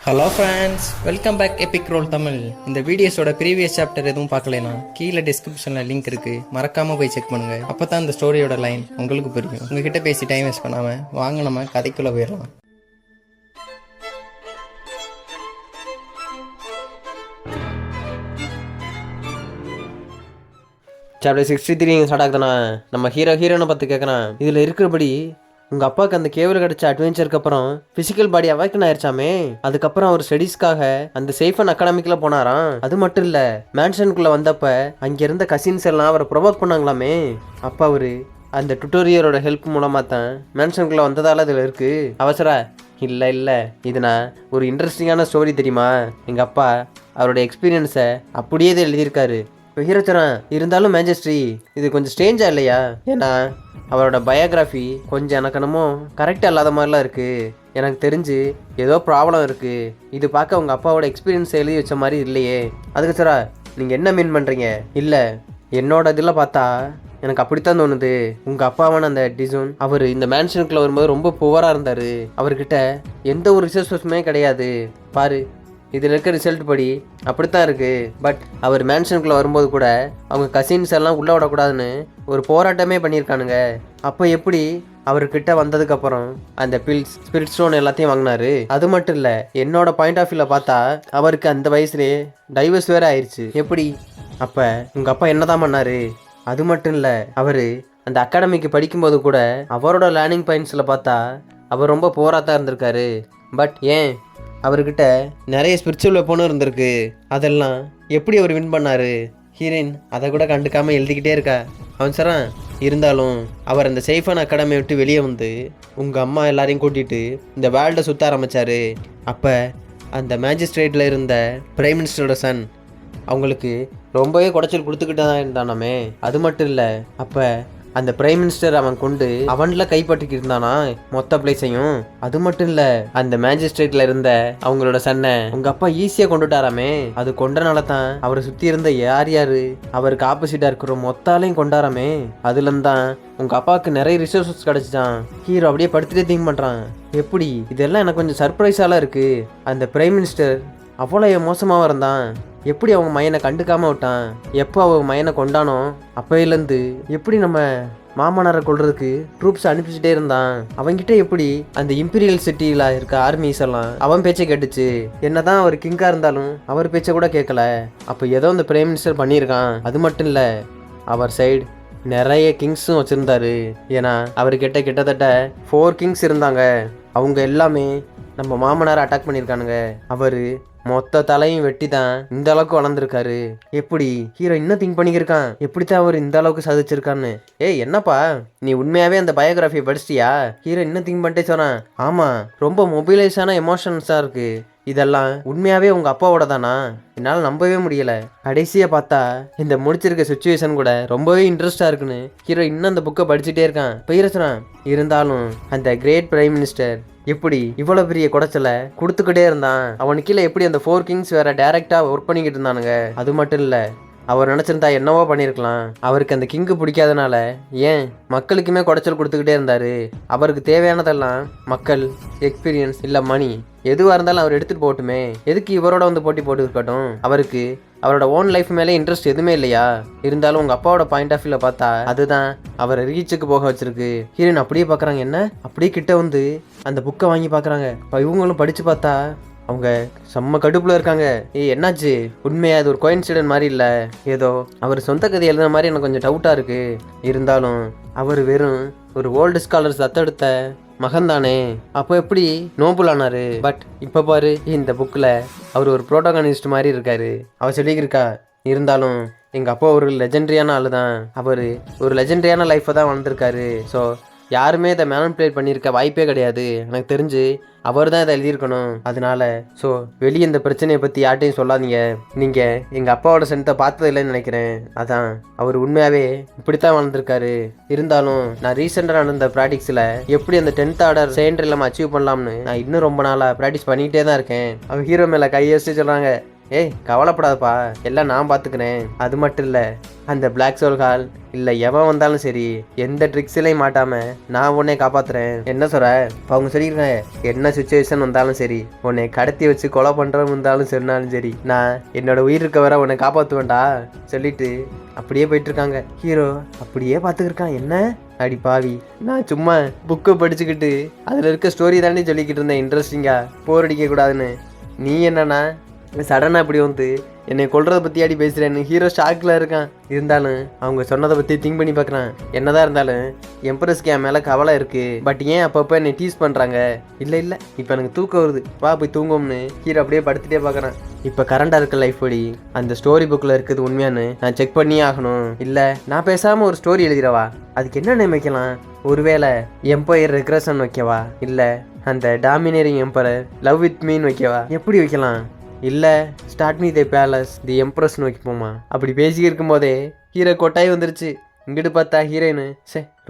Hello friends, welcome back epic roll Tamil. இந்த வீடியோஸோட previous chapter எதுவும் பார்க்கலனா கீழே டிஸ்கிரிப்ஷனில் லிங்க் இருக்கு, மறக்காம போய் செக் பண்ணுங்க. அப்போ தான் இந்த ஸ்டோரியோட லைன் உங்களுக்கு புரியும். உங்ககிட்ட பேசி டைம் வேஸ்ட் பண்ணாம வாங்க நம்ம கதைக்குள்ள போயிடலாம். சாப்டர் 63 ஸ்டார்ட் ஆகுதுண்ணா. நம்ம ஹீரோனை பார்த்து கேட்குறான், இதில் இருக்கிறபடி உங்கள் அப்பாவுக்கு அந்த கேபிள் கிடச்ச அட்வென்ச்சருக்கு அப்புறம் ஃபிசிக்கல் பாடி அவாக்கன் ஆயிடுச்சாமே. அதுக்கப்புறம் அவர் ஸ்டடீஸ்க்காக அந்த சேஃபன் அகாடமிக்கில் போனாராம். அது மட்டும் இல்லை, மேன்ஷனுக்குள்ளே வந்தப்ப அங்கே இருந்த கசின்ஸ் எல்லாம் அவரை ப்ரொவோக் பண்ணாங்களாமே. அப்போ அவர் அந்த டுட்டோரியலோட ஹெல்ப் மூலமாக தான் மேன்ஷனுக்குள்ளே வந்ததால் அதில் இருக்குது. அவசரா இல்லை இது நான் ஒரு இன்ட்ரெஸ்டிங்கான ஸ்டோரி தெரியுமா. எங்கள் அப்பா அவரோட எக்ஸ்பீரியன்ஸை அப்படியே இதை எழுதியிருக்காரு. இப்போ ஹீரோச்சரன் இருந்தாலும் மேஜஸ்ட்ரி இது கொஞ்சம் ஸ்ட்ரேஞ்சாக இல்லையா? ஏன்னா அவரோட பயோகிராஃபி கொஞ்சம் எனக்கு என்னமோ கரெக்டாக இல்லாத மாதிரிலாம் இருக்குது. எனக்கு தெரிஞ்சு ஏதோ ப்ராப்ளம் இருக்குது. இது பார்க்க உங்கள் அப்பாவோட எக்ஸ்பீரியன்ஸை எழுதி வச்ச மாதிரி இல்லையே. அதுக்கு சாரா நீங்கள் என்ன மீன் பண்ணுறீங்க? இல்லை, என்னோட இதில் பார்த்தா எனக்கு அப்படித்தான் தோணுது. உங்கள் அப்பாவான அந்த டிசோன் அவர் இந்த மேன்ஷனுக்குள்ளே வரும்போது ரொம்ப புவராக இருந்தார். அவர்கிட்ட எந்த ஒரு ரிசோர்ஸஸுமே கிடையாது. பாரு, இதில் இருக்க ரிசல்ட் படி அப்படித்தான் இருக்குது. பட் அவர் மேன்ஷனுக்குள்ளே வரும்போது கூட அவங்க கசின்ஸ் எல்லாம் உள்ளே விடக்கூடாதுன்னு ஒரு போராட்டமே பண்ணியிருக்கானுங்க. அப்போ எப்படி அவர்கிட்ட வந்ததுக்கப்புறம் அந்த பில்ஸ் ஸ்பிரிட் ஸ்டோன் எல்லாத்தையும் வாங்கினாரு? அது மட்டும் இல்லை, என்னோட பாயிண்ட் ஆஃப் வியூவில் பார்த்தா அவருக்கு அந்த வயசுலேயே டைவர்ஸ் வேறு ஆயிடுச்சு. எப்படி? அப்போ உங்கள் அப்பா என்ன தான் பண்ணார்? அது மட்டும் இல்லை, அவர் அந்த அகாடமிக்கு படிக்கும்போது கூட அவரோட லேர்னிங் பாயிண்ட்ஸில் பார்த்தா அவர் ரொம்ப போராத்தான் இருந்திருக்காரு. பட் ஏன் அவர்கிட்ட நிறைய ஸ்பிரிச்சுவல் வெப்பனும் இருந்திருக்கு. அதெல்லாம் எப்படி அவர் வின் பண்ணார்? ஹீரோயின் அதை கூட கண்டுக்காமல் எழுதிக்கிட்டே இருக்கா. அவன் சாரான் இருந்தாலும் அவர் அந்த சேஃபான அகாடமியை விட்டு வெளியே வந்து உங்கள் அம்மா எல்லாரையும் கூட்டிகிட்டு இந்த வேர்ல்டை சுற்ற ஆரம்பித்தார். அப்போ அந்த மேஜிஸ்ட்ரேட்டில் இருந்த பிரைம் மினிஸ்டரோட சன் அவங்களுக்கு ரொம்பவே குடைச்சல் கொடுத்துக்கிட்டு தான் இருந்தானாமே. அது மட்டும் இல்லை, அப்போ அந்த பிரைம் மினிஸ்டர் அவன் கொண்டு அவன்ல கைப்பற்றிக்கிட்டு இருந்தானா மொத்த பிளேஸையும். அது மட்டும் இல்ல, அந்த மேஜிஸ்ட்ரேட்ல இருந்த அவங்களோட சன்னை உங்க அப்பா ஈஸியா கொண்டுட்டாராமே. அது கொண்டனால தான் அவரை சுத்தி இருந்த யாரு அவருக்கு ஆப்போசிட்டா இருக்கிற மொத்தாலையும் கொண்டாராமே. அதுல இருந்தான் உங்க அப்பாவுக்கு நிறைய ரிசோர்ஸஸ் கிடைச்சிட்டான். ஹீரோ அப்படியே படுத்துட்டே திங்க் பண்றான், எப்படி இதெல்லாம் எனக்கு கொஞ்சம் சர்ப்ரைஸாலாம் இருக்கு. அந்த பிரைம் மினிஸ்டர் அவ்வளோ மோசமாக இருந்தான், எப்படி அவங்க மையனை கண்டுக்காம விட்டான்? எப்போ அவங்க மையனை கொண்டானோ அப்பையிலேருந்து எப்படி நம்ம மாமனாரை கொள்றதுக்கு ட்ரூப்ஸ் அனுப்பிச்சுட்டே இருந்தான். அவன்கிட்ட எப்படி அந்த இம்பீரியல் சிட்டியில் இருக்க ஆர்மிஸ் எல்லாம் அவன் பேச்சை கேட்டுச்சு. என்னதான் அவர் கிங்கா இருந்தாலும் அவர் பேச்சை கூட கேட்கல. அப்போ ஏதோ அந்த பிரைம் மினிஸ்டர் பண்ணியிருக்கான். அது மட்டும் இல்லை, அவர் சைடு நிறைய கிங்ஸும் வச்சுருந்தாரு. ஏன்னா அவர்கிட்ட கிட்டத்தட்ட 4 கிங்ஸ் இருந்தாங்க. அவங்க எல்லாமே நம்ம மாமனாரை அட்டாக் பண்ணியிருக்கானுங்க. அவர் மொத்த தலையும் வெட்டி தான் இந்த அளவுக்கு வளர்ந்துருக்காரு. எப்படி ஹீரோ இன்னும் திங்க் பண்ணிக்கிருக்கான், எப்படித்தான் அவர் இந்த அளவுக்கு சாதிச்சிருக்கான்னு. ஏய் என்னப்பா, நீ உண்மையாவே அந்த பயோகிராஃபியை படிச்சிட்டியா? ஹீரோ இன்னும் திங்க் பண்ணிட்டே சொன்னான். ஆமாம், ரொம்ப மொபைலைஸான எமோஷன்ஸாக இருக்கு. இதெல்லாம் உண்மையாவே உங்க அப்பாவோட தானா? என்னால் நம்பவே முடியல. கடைசியா பார்த்தா இந்த முடிச்சிருக்க சுச்சுவேஷன் கூட ரொம்பவே இன்ட்ரெஸ்டா இருக்குன்னு ஹீரோ இன்னும் அந்த புக்கை படிச்சுட்டே இருக்கான். போயிருச்சான். இருந்தாலும் அந்த கிரேட் பிரைம் மினிஸ்டர் எப்படி இவ்வளவு பெரிய குடைச்சலை கொடுத்துக்கிட்டே இருந்தான்? அவனுக்கு கீழே எப்படி அந்த 4 கிங்ஸ் வேற டைரக்டா ஒர்க் பண்ணிக்கிட்டு இருந்தானுங்க. அது மட்டும் இல்ல, அவர் நினச்சிருந்தா என்னவோ பண்ணியிருக்கலாம். அவருக்கு அந்த கிங்கு பிடிக்காதனால ஏன் மக்களுக்குமே குடைச்சல் கொடுத்துக்கிட்டே இருந்தார். அவருக்கு தேவையானதெல்லாம் மக்கள், எக்ஸ்பீரியன்ஸ் இல்லை மணி, எதுவாக இருந்தாலும் அவர் எடுத்துகிட்டு போட்டுமே. எதுக்கு இவரோட வந்து போட்டி போட்டு இருக்கட்டும்? அவருக்கு அவரோட ஓன் லைஃப் மேலே இன்ட்ரெஸ்ட் எதுவுமே இல்லையா? இருந்தாலும் உங்கள் அப்பாவோட பாயிண்ட் ஆஃப் வியூவில் பார்த்தா அதுதான் அவரை ரீச்சுக்கு போக வச்சிருக்கு. ஹீரோயின் அப்படியே பார்க்குறாங்க, என்ன அப்படியே கிட்ட வந்து அந்த புக்கை வாங்கி பார்க்குறாங்க. இப்போ இவங்களும் படித்து பார்த்தா அவங்க செம்ம கடுப்புல இருக்காங்க. என்னாச்சு? உண்மையா அது ஒரு கோயின்சிடன்ட் மாதிரி இல்லை, ஏதோ அவர் சொந்த கதை எழுதுன மாதிரி எனக்கு கொஞ்சம் டவுட்டாக இருக்கு. இருந்தாலும் அவர் வெறும் ஒரு ஓல்டு ஸ்காலர்ஸ் தத்தெடுத்த மகன் தானே, அப்போ எப்படி நோபல் ஆனாரு? பட் இப்போ பாரு, இந்த புக்கில் அவர் ஒரு ப்ரோட்டோகானிஸ்ட் மாதிரி இருக்காரு. அவர் சொல்லியிருக்கா. இருந்தாலும் எங்கள் அப்பா ஒரு லெஜெண்டரியான ஆள் தான். அவர் ஒரு லெஜெண்டரியான லைஃப்பை தான் வளர்ந்துருக்காரு. ஸோ யாருமே இதை மேனிபுலேட் பண்ணியிருக்க வாய்ப்பே கிடையாது. எனக்கு தெரிஞ்சு அவர் தான் இதை எழுதியிருக்கணும். அதனால ஸோ வெளியே இந்த பிரச்சனையை பற்றி யார்ட்டையும் சொல்லாதீங்க. நீங்கள் எங்கள் அப்பாவோட சென்த்தை பார்த்தது இல்லைன்னு நினைக்கிறேன். அதான் அவர் உண்மையாகவே இப்படித்தான் வளர்ந்துருக்காரு. இருந்தாலும் நான் ரீசெண்டாக நடந்த ப்ராக்டிக்ஸில் எப்படி அந்த 10th ஆர்டர் செகண்டரி இல்லாமல் அச்சீவ் பண்ணலாம்னு நான் இன்னும் ரொம்ப நாளாக ப்ராக்டிஸ் பண்ணிக்கிட்டே தான் இருக்கேன். அவர் ஹீரோ மேலே கையை வச்சு சொல்கிறாங்க, ஏய் கவலைப்படாதப்பா, எல்லாம் நான் பார்த்துக்கிறேன். அது மட்டும் இல்லை, அந்த பிளாக் சோல் ஹால் இல்லை எவன் வந்தாலும் சரி எந்த ட்ரிக்ஸ்லையும் மாட்டாம நான் உன்னை காப்பாத்துறேன். என்ன சொல்ற? இப்போ அவங்க சொல்லியிருக்காங்க, என்ன சுச்சுவேஷன் வந்தாலும் சரி, உன்னை கடத்தி வச்சு கொலை பண்ணுறவங்க இருந்தாலும் சொன்னாலும் சரி, நான் என்னோட உயிர் இருக்க வர உன்னை காப்பாற்றுவேன்டா சொல்லிட்டு அப்படியே போயிட்டு இருக்காங்க. ஹீரோ அப்படியே பார்த்துக்கிருக்கான். என்ன அடி பாவி, நான் சும்மா புக்கு படிச்சுக்கிட்டு அதில் இருக்க ஸ்டோரி தானே சொல்லிக்கிட்டு இருந்தேன் இன்ட்ரெஸ்டிங்காக, போர் அடிக்க கூடாதுன்னு. நீ என்னன்னா சடனாக இப்படி வந்து என்னை கொல்றதை பற்றி அடி பேசுகிறேன்னு ஹீரோ ஷாக்கில் இருக்கான். இருந்தாலும் அவங்க சொன்னதை பற்றி திங்க் பண்ணி பார்க்குறான். என்னதான் இருந்தாலும் எம்ப்ரஸ்க்கு என் மேலே கவலை இருக்குது, பட் ஏன் அப்பப்போ என்னை டீஸ் பண்ணுறாங்க? இல்லை இப்போ எனக்கு தூக்கம் வருது, வா போய் தூங்கும்னு ஹீரோ அப்படியே படுத்துகிட்டே பார்க்குறான். இப்போ கரண்டாக இருக்க லைஃப் படி அந்த ஸ்டோரி புக்கில் இருக்குது உண்மையானு நான் செக் பண்ணியே ஆகணும். இல்லை நான் பேசாமல் ஒரு ஸ்டோரி எழுதிடவா? அதுக்கு என்ன நேம் வைக்கலாம்? ஒருவேளை எம்பையர் ரெக்ரஷன் வைக்கவா? இல்லை அந்த டாமினேரிங் எம்பரர் லவ் வித் மீன் வைக்கவா? எப்படி வைக்கலாம்? இல்லை ஸ்டார்ட் மீ தி பேலஸ் தி எம்ப்ரஸ்னு வைக்கப்போமா? அப்படி பேசி இருக்கும்போதே ஹீரோ கொட்டாய் வந்துருச்சு. இங்கிட்டு பார்த்தா ஹீரோயினு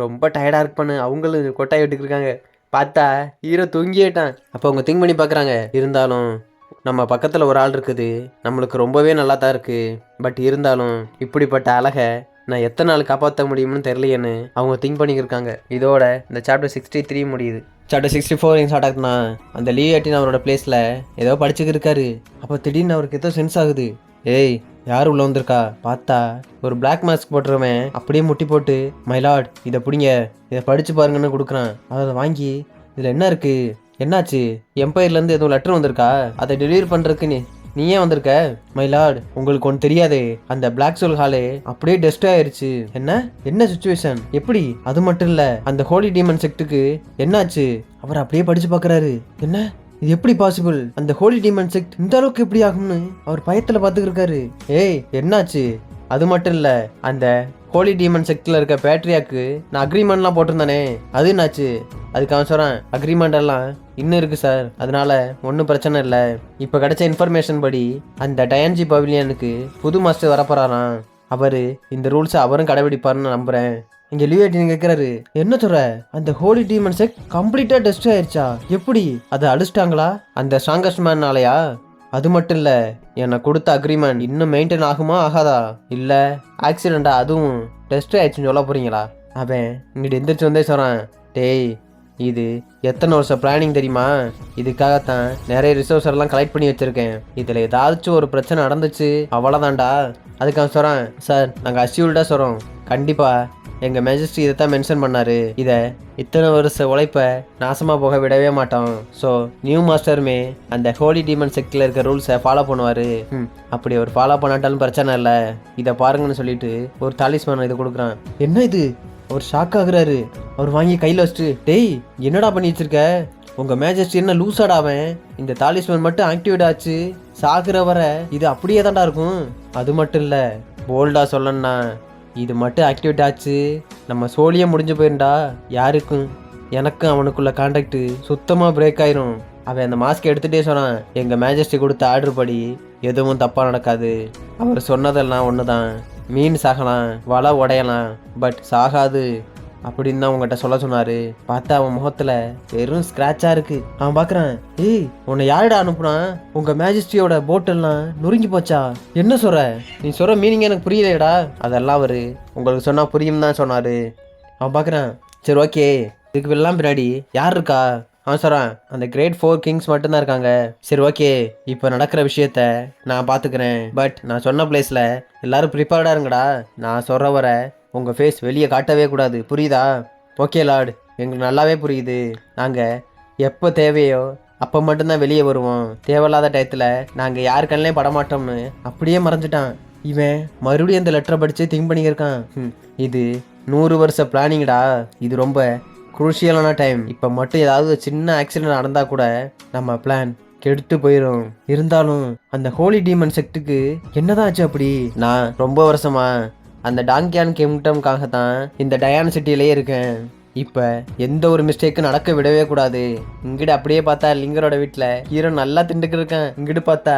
ரொம்ப டயர்டாக இருப்பானு அவங்களும் கொட்டாய் விட்டுக்கிருக்காங்க. பார்த்தா ஹீரோ தூங்கிட்டான். அப்போ அவங்க திங்க் பண்ணி பார்க்குறாங்க, இருந்தாலும் நம்ம பக்கத்தில் ஒரு ஆள் இருக்குது, நம்மளுக்கு ரொம்பவே நல்லா தான் இருக்குது, பட் இருந்தாலும் இப்படிப்பட்ட அழகை நான் எத்தனை நாள் காப்பாற்ற முடியும்னு தெரியலையேன்னு அவங்க திங்க் பண்ணிக்கிருக்காங்க. இதோட இந்த சாப்டர் 63 முடியுது. சாப்டர் 64 ஸ்டார்ட் ஆகுதுன்னா அந்த லீவ் 18 அவரோட பிளேஸில் ஏதோ படிச்சுக்கிட்டு இருக்காரு. அப்போ திடீர்னு அவருக்கு ஏதோ சென்ஸ் ஆகுது. ஏய் யார் உள்ள வந்திருக்கா? பார்த்தா ஒரு பிளாக் மாஸ்க் போட்டுருவன் அப்படியே முட்டி போட்டு, மை லார்ட் இதை பிடிங்க, இதை படிச்சு பாருங்கன்னு கொடுக்குறான். அதை வாங்கி இதில் என்ன இருக்கு, என்னாச்சு, எம்பையர்லேருந்து எதுவும் லெட்டர் வந்திருக்கா, அதை டெலிவரி பண்ணுறதுக்கு நீ ஏன் வந்திருக்க? மை லார்ட் உங்களுக்கு ஒன்று தெரியாதே, அந்த பிளாக் சோல் ஹாலே அப்படியே டெஸ்ட் ஆயிருச்சு. என்ன சுச்சுவேஷன், எப்படி? அது மட்டும் இல்லை, அந்த ஹோலி டீமன் செக்ட்டுக்கு என்னாச்சு? அவர் அப்படியே படிச்சு பார்க்குறாரு. என்ன இது எப்படி பாசிபிள்? அந்த ஹோலி டீமன் செக்ட் இந்த அளவுக்கு எப்படி ஆகும்னு அவர் பயத்தில் பார்த்துக்கிருக்காரு. ஏய் என்னாச்சு? அது மட்டும் இல்லை, அந்த ஹோலி டீமன் செக்டில் இருக்க பேட்ரியாக்கு நான் அக்ரிமெண்ட்லாம் போட்டிருந்தானே, அது என்னாச்சு? அதுக்கு அவன் சொல்கிறான், அக்ரிமெண்ட் எல்லாம் இன்னும் இருக்குது சார், அதனால ஒன்றும் பிரச்சனை இல்லை. இப்போ கிடைச்ச இன்ஃபர்மேஷன் படி அந்த டயன்ஜி பவிலியனுக்கு புது மாஸ்டர் வரப்போறாராம். அவர் இந்த ரூல்ஸை அவரும் கடைபிடிப்பாருன்னு நம்புகிறேன். இங்கே லீவ் 18 கேட்குறாரு, என்ன சொல்ற? அந்த ஹோலி டீமன் செக்ட் கம்ப்ளீட்டாக டெஸ்ட் ஆயிடுச்சா? எப்படி? அதை அழிச்சிட்டாங்களா அந்த ஸ்ட்ராங்கஸ்ட் மேன்னாலயா? அது மட்டும் இல்லை, என்னை கொடுத்த அக்ரிமெண்ட் இன்னும் மெயின்டைன் ஆகுமா ஆகாதா? இல்லை ஆக்சிடெண்ட்டா அதுவும் டெஸ்ட் ஆயிடுச்சுன்னு சொல்ல போகிறீங்களா? அவன் இங்கிட்ட எந்திரிச்சு வந்தே சொல்கிறான், டேய் இது எத்தனை வருஷம் பிளானிங் தெரியுமா? இதுக்காகத்தான் நிறைய ரிசோர்ஸ் எல்லாம் கலெக்ட் பண்ணி வச்சுருக்கேன். இதில் ஏதாச்சும் ஒரு பிரச்சனை நடந்துச்சு அவ்வளோதான்டா. அதுக்கு அவன் சொல்கிறான், சார் நாங்கள் அஷ்யூல்டாக சொல்கிறோம், கண்டிப்பாக எங்கள் மெஜஸ்டி இதை தான் மென்ஷன் பண்ணார், இதை இத்தனை வருஷ உழைப்பை நாசமாக போக விடவே மாட்டோம். ஸோ நியூ மாஸ்டருமே அந்த ஹோலி டீமன் செக்டில் இருக்க ரூல்ஸை ஃபாலோ பண்ணுவார். அப்படி அவர் ஃபாலோ பண்ணாட்டாலும் பிரச்சனை இல்லை, இதை பாருங்கன்னு சொல்லிட்டு ஒரு தாலிஸ்மான் இது கொடுக்குறான். என்ன இது? அவர் ஷாக் ஆகுறாரு. அவர் வாங்கி கையில் வச்சுட்டு, டேய் என்னடா பண்ணி வச்சிருக்க? உங்கள் மேஜஸ்டி என்ன லூஸாடாவன்? இந்த தாலிஸ்மான் மட்டும் ஆக்டிவேட் ஆச்சு, சாகுற வர இது அப்படியே தான்டா இருக்கும். அது மட்டும் இல்லை, போல்டா சொல்லணும்னா இது மட்டும் ஆக்டிவேட் ஆச்சு நம்ம சோழியே முடிஞ்சு போயிருந்தா யாருக்கும் எனக்கும் அவனுக்குள்ள கான்டாக்ட் சுத்தமாக பிரேக் ஆயிரும். அவன் அந்த மாஸ்க் எடுத்துகிட்டே சொன்னான், எங்கள் மேஜஸ்டி கொடுத்த ஆர்டர் படி எதுவும் தப்பாக நடக்காது. அவர் சொன்னதெல்லாம் ஒன்று தான், மீன் சாகலாம், வலை உடையலாம், பட் சாகாது அப்படின்னு தான் உங்கள்கிட்ட சொல்ல சொன்னார். பார்த்தா அவன் முகத்தில் வெறும் ஸ்க்ராட்சாக இருக்கு. அவன் பார்க்குறான், ஏய் உன்னை யாரிடா அனுப்புனா? உங்கள் மேஜஸ்டியோட போட்டெல்லாம் நொறுங்கி போச்சா? என்ன சொல்கிற? நீ சொல்கிற மீனிங் எனக்கு புரியலையடா. அதெல்லாம் அவர் உங்களுக்கு சொன்னால் புரியும் தான் சொன்னார். அவன் பார்க்குறான், சரி ஓகே, இதுக்கு எல்லாம் பின்னாடி யார் இருக்கா? அவன் சொல்கிறான், அந்த கிரேட் 4 கிங்ஸ் மட்டும்தான் இருக்காங்க. சரி ஓகே, இப்போ நடக்கிற விஷயத்த நான் பார்த்துக்கிறேன், பட் நான் சொன்ன பிளேஸில் எல்லோரும் ப்ரிப்பேர்டாக இருங்கடா. நான் சொல்கிற வர உங்கள் ஃபேஸ் வெளியே காட்டவே கூடாது, புரியுதா? ஓகே லார்ட், எங்களுக்கு நல்லாவே புரியுது. நாங்கள் எப்போ தேவையோ அப்போ மட்டும்தான் வெளியே வருவோம், தேவையில்லாத டயத்தில் நாங்கள் யார் கண்ணிலையும் படமாட்டோம்னு அப்படியே மறைஞ்சிட்டான். இவன் மறுபடியும் அந்த லெட்டரை படித்து திங்க் பண்ணியிருக்கான். இது 100 வருஷ பிளானிங்கடா, இது ரொம்ப குரூஷியலான டைம். இப்போ மட்டும் ஏதாவது சின்ன ஆக்சிடென்ட் நடந்தால் கூட நம்ம பிளான் கெடுத்து போயிடும். இருந்தாலும் அந்த ஹோலி டீமன் செக்ட்டுக்கு என்னதான் ஆச்சு அப்படி? நான் ரொம்ப வருஷமா அந்த டாங்கியான் கிங்டம்காக தான் இந்த டயான் சிட்டியிலேயே இருக்கேன். இப்போ எந்த ஒரு மிஸ்டேக்கும் நடக்க விடவே கூடாது. இங்கிட்ட அப்படியே பார்த்தா லிங்கரோட வீட்டில் ஹீரோ நல்லா திண்டுக்கு இருக்கான். இங்கிட்டு பார்த்தா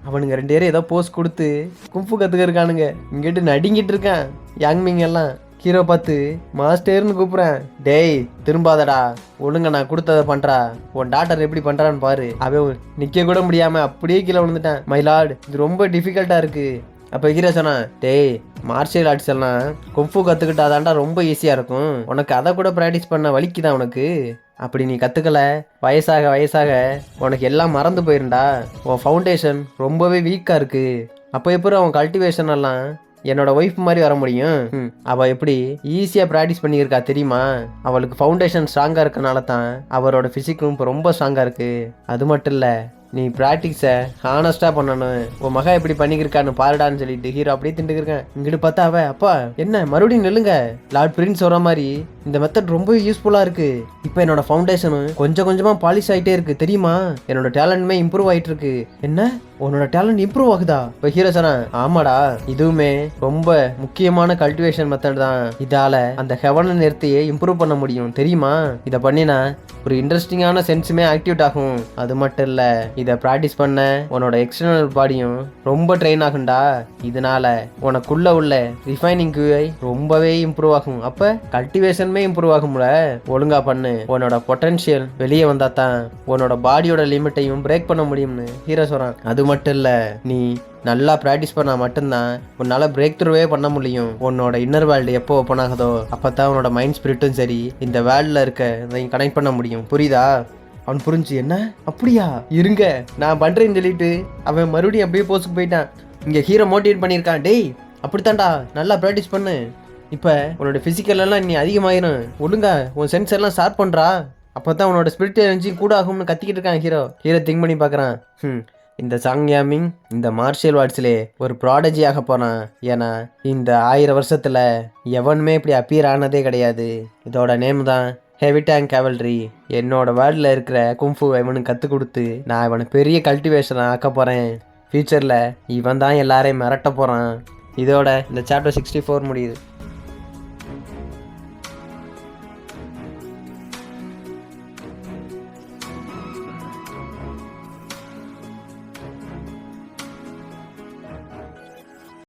அவனுங்க 2 பேரும் ஏதோ போஸ் கொடுத்து கும்பு கற்றுக்க இருக்கானுங்க. இங்கிட்டு நடிங்கிட்டு இருக்கான் யாங்மிங் எல்லாம். ஹீரோ பார்த்து மாஸ்டர்னு கூப்பிடுறேன். டேய் திரும்பாதடா, ஒழுங்க நான் கொடுத்ததை பண்றா. உன் டாக்டர் எப்படி பண்றான்னு பாரு. அவன் நிக்க கூட முடியாம அப்படியே கீழே விழுந்துட்டான். மை லார்ட், இது ரொம்ப டிஃபிகல்ட்டா இருக்கு. அப்போ ஹீரோ சொன்னா, டேய் மார்ஷியல் ஆர்ட்ஸ் எல்லாம் கும்ஃபு கற்றுக்கிட்டாதான்டா ரொம்ப ஈஸியாக இருக்கும். உனக்கு அதை கூட ப்ராக்டிஸ் பண்ண வலிக்குதான் உனக்கு. அப்படி நீ கற்றுக்கல, வயசாக வயசாக உனக்கு எல்லாம் மறந்து போயிருண்டா. உன் ஃபவுண்டேஷன் ரொம்பவே வீக்காக இருக்கு. அப்போ எப்படி அவன் கல்டிவேஷன் எல்லாம் என்னோட ஒய்ஃப் மாதிரி வர முடியும்? அவள் எப்படி ஈஸியாக ப்ராக்டிஸ் பண்ணியிருக்கா தெரியுமா? அவளுக்கு ஃபவுண்டேஷன் ஸ்ட்ராங்காக இருக்கனால தான் அவரோட ஃபிசிக்கும் இப்போ ரொம்ப ஸ்ட்ராங்காக இருக்கு. அது மட்டும் இல்லை, நீ ப்ராக்டிஸை ஹானஸ்டாக பண்ணணும். உன் மகா எப்படி பண்ணிக்கிருக்கான்னு பாருடான்னு சொல்லிட்டு ஹீரோ அப்படியே திண்டுக்கிருக்கேன். இங்கிட்டு பார்த்தா அவ, அப்பா என்ன மறுபடியும் நில்லுங்க, லார்ட் பிரின்ஸ் வர மாதிரி இந்த மெத்தட் ரொம்ப யூஸ்ஃபுல்லாக இருக்கு. இப்போ என்னோட ஃபவுண்டேஷனும் கொஞ்சம் கொஞ்சமாக பாலிஷ் ஆகிட்டே இருக்கு தெரியுமா? என்னோட டேலண்ட்மே இம்ப்ரூவ் ஆகிட்டு இருக்கு. என்ன, உன்னோட டேலண்ட் இம்ப்ரூவ் ஆகுதா? இப்போ ஹீரோ சொன்னா, ஆமாடா, இதுவுமே ரொம்ப முக்கியமான கல்டிவேஷன் மெத்தட் தான். இதால அந்த ஹெவன் நிறுத்தியே இம்ப்ரூவ் பண்ண முடியும் தெரியுமா? இதை பண்ணினா ஒரு இன்ட்ரெஸ்டிங்கான சென்ஸுமே ஆக்டிவேட் ஆகும். அது மட்டும் இல்லை, இதை ப்ராக்டிஸ் பண்ண உன்னோட எக்ஸ்டர்னல் பாடியும் ரொம்ப ட்ரெயின் ஆகும்டா. இதனால உனக்குள்ள உள்ள ரிஃபைனிங் கியூஐ ரொம்பவே இம்ப்ரூவ் ஆகும். அப்போ கல்டிவேஷனுமே இம்ப்ரூவ் ஆகும்ல. ஒழுங்கா பண்ணு, உன்னோட பொட்டன்ஷியல் வெளியே வந்தா தான் உன்னோட பாடியோட லிமிட்டையும் பிரேக் பண்ண முடியும்னு ஹீரோ சொல்றான். அது மட்டும் இல்லை, நீ நல்லா ப்ராக்டிஸ் பண்ணால் மட்டும்தான் உன்னால் பிரேக் த்ரூவே பண்ண முடியும். உன்னோட இன்னர் வேர்ல்டு எப்போ ஓப்பன் ஆகுதோ அப்போ தான் உன்னோட மைண்ட் ஸ்பிரிட்டும் சரி இந்த வேர்ல்டில் இருக்க நீ கனெக்ட் பண்ண முடியும். புரியுதா? அவன் புரிஞ்சு, என்ன அப்படியா, இருங்க நான் பண்ணுறேன்னு சொல்லிட்டு அவன் மறுபடியும் அப்படியே போஸ்க்கு போயிட்டான். இங்கே ஹீரோ மோட்டிவேட் பண்ணியிருக்கான், டேய் அப்படித்தான்டா நல்லா ப்ராக்டிஸ் பண்ணு. இப்போ உன்னோட ஃபிசிக்கல் எல்லாம் நீ அதிகமாயிரும். ஒழுங்கா உன் சென்ஸ் எல்லாம் ஷார்ப் பண்ணுறா. அப்போ தான் உன்னோட ஸ்பிரிட் எனர்ஜி கூட ஆகும்னு கத்திக்கிட்டு இருக்கான் ஹீரோ. திங்க் பண்ணி பார்க்குறான், இந்த சாங் யாமிங் இந்த மார்ஷியல் ஆர்ட்ஸ்லேயே ஒரு ப்ராடஜி ஆக போனான். ஏன்னா இந்த 1000 வருஷத்தில் எவனுமே இப்படி அப்பியர் ஆனதே கிடையாது. இதோட நேம் தான் ஹெவி டேங்க் கேவல்ரி. என்னோட வேர்ல்டில் இருக்கிற கும்ஃபு இவனுக்கு கற்றுக் கொடுத்து நான் இவனை பெரிய கல்டிவேஷனை ஆக்க போகிறேன். ஃப்யூச்சரில் இவன் தான் எல்லாரையும் மிரட்ட போகிறான். இதோட இந்த சாப்டர் 64 முடியுது.